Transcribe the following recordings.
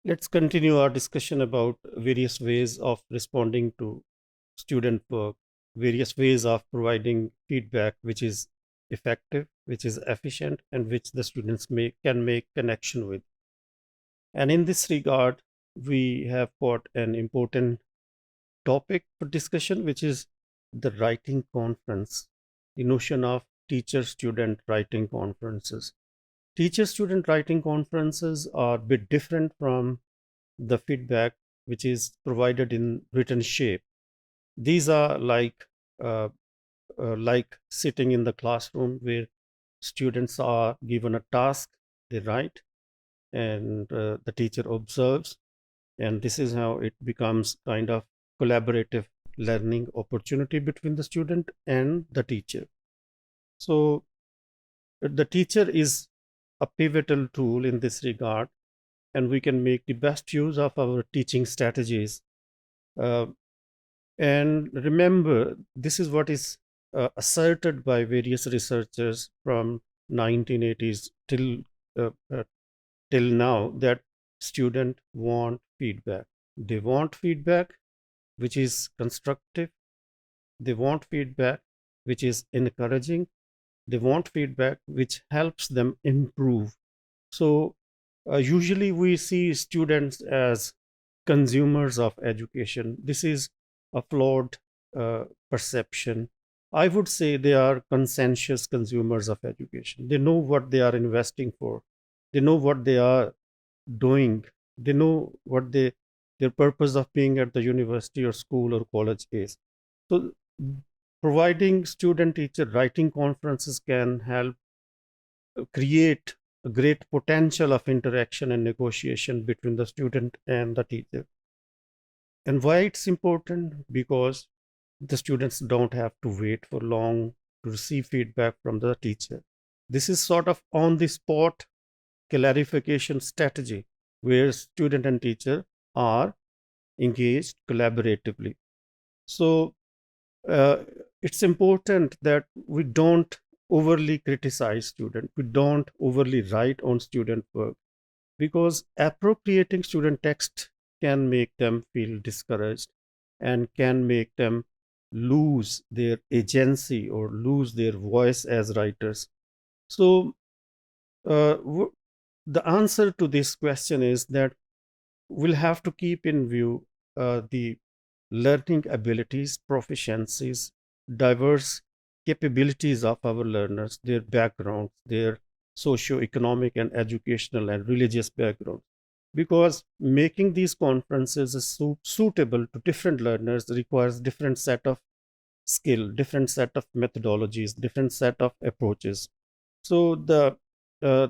Let's continue our discussion about various ways of responding to student work, various ways of providing feedback which is effective, which is efficient, and which the students can make connection with. And in this regard, we have got an important topic for discussion, which is the writing conference, the notion of teacher student writing conferences. Teacher student writing conferences are a bit different from the feedback which is provided in written shape. These are uh, like sitting in the classroom where students are given a task, they write, and the teacher observes, and this is how it becomes kind of collaborative learning opportunity between the student and the teacher. So the teacher is a pivotal tool in this regard, and we can make the best use of our teaching strategies. Uh, And remember, this is what is asserted by various researchers from 1980s uh, uh, till now, that students want feedback. They want feedback which is constructive. They want feedback which is encouraging. They want feedback which helps them improve. So usually we see students as consumers of education. This is a flawed perception. I would say they are conscientious consumers of education. They know what they are investing for. They know what they are doing. They know what their purpose of being at the university or school or college is. So providing student teacher writing conferences can help create a great potential of interaction and negotiation between the student and the teacher. And why it's important? Because the students don't have to wait for long to receive feedback from the teacher. This is sort of on the spot clarification strategy where student and teacher are engaged collaboratively. So uh, it's important that we don't overly criticize student. We don't overly write on student work, because appropriating student text can make them feel discouraged and can make them lose their agency or lose their voice as writers. So w- the answer to this question is that we'll have to keep in view the learning abilities, proficiencies, diverse capabilities of our learners, their backgrounds, their socio-economic and educational and religious backgrounds. Because making these conferences is suitable to different learners requires different set of skill, different set of methodologies, different set of approaches. So the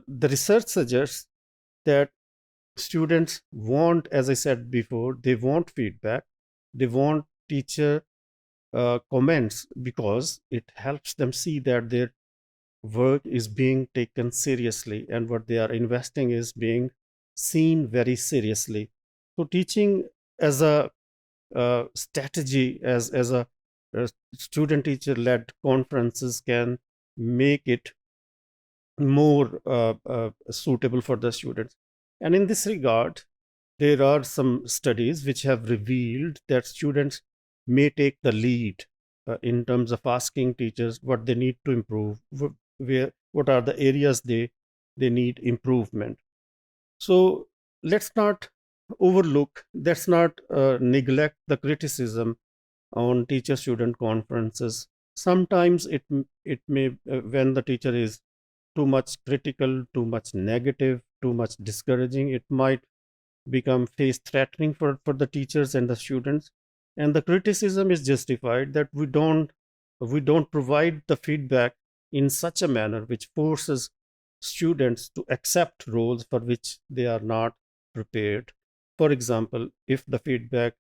research suggests that students want, as I said before, they want feedback, they want teacher comments, because it helps them see that their work is being taken seriously and what they are investing is being seen very seriously. So teaching as a strategy, as a student teacher led conferences can make it more suitable for the students. And in this regard, there are some studies which have revealed that students may take the lead in terms of asking teachers what they need to improve, what are the areas they need improvement. So let's not overlook, let's not neglect the criticism on teacher student conferences. Sometimes it may when the teacher is too much critical, too much negative, too much discouraging, it might become face threatening for the teachers and the students. And the criticism is justified that we don't provide the feedback in such a manner which forces students to accept roles for which they are not prepared. For example, if the feedback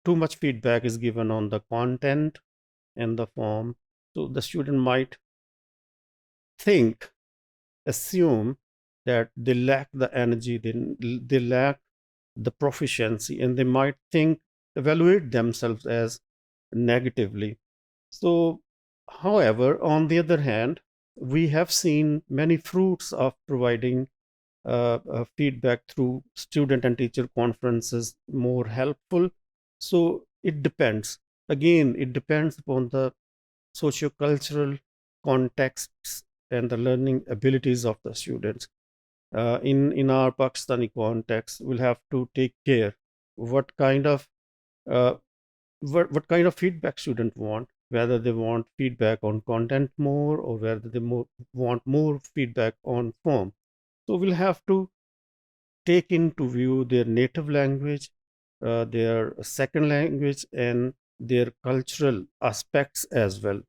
too much feedback is given on the content and the form, so the student might think, assume that they lack the energy, they lack the proficiency, and they might think, evaluate themselves as negatively. So, however, on the other hand, we have seen many fruits of providing feedback through student and teacher conferences more helpful? So it depends. Again, it depends upon the sociocultural contexts and the learning abilities of the students. In our Pakistani context, we'll have to take care what kind of uh, what kind of feedback student want, whether they want feedback on content more or whether they want more feedback on form. So we'll have to take into view their native language, their second language, and their cultural aspects as well.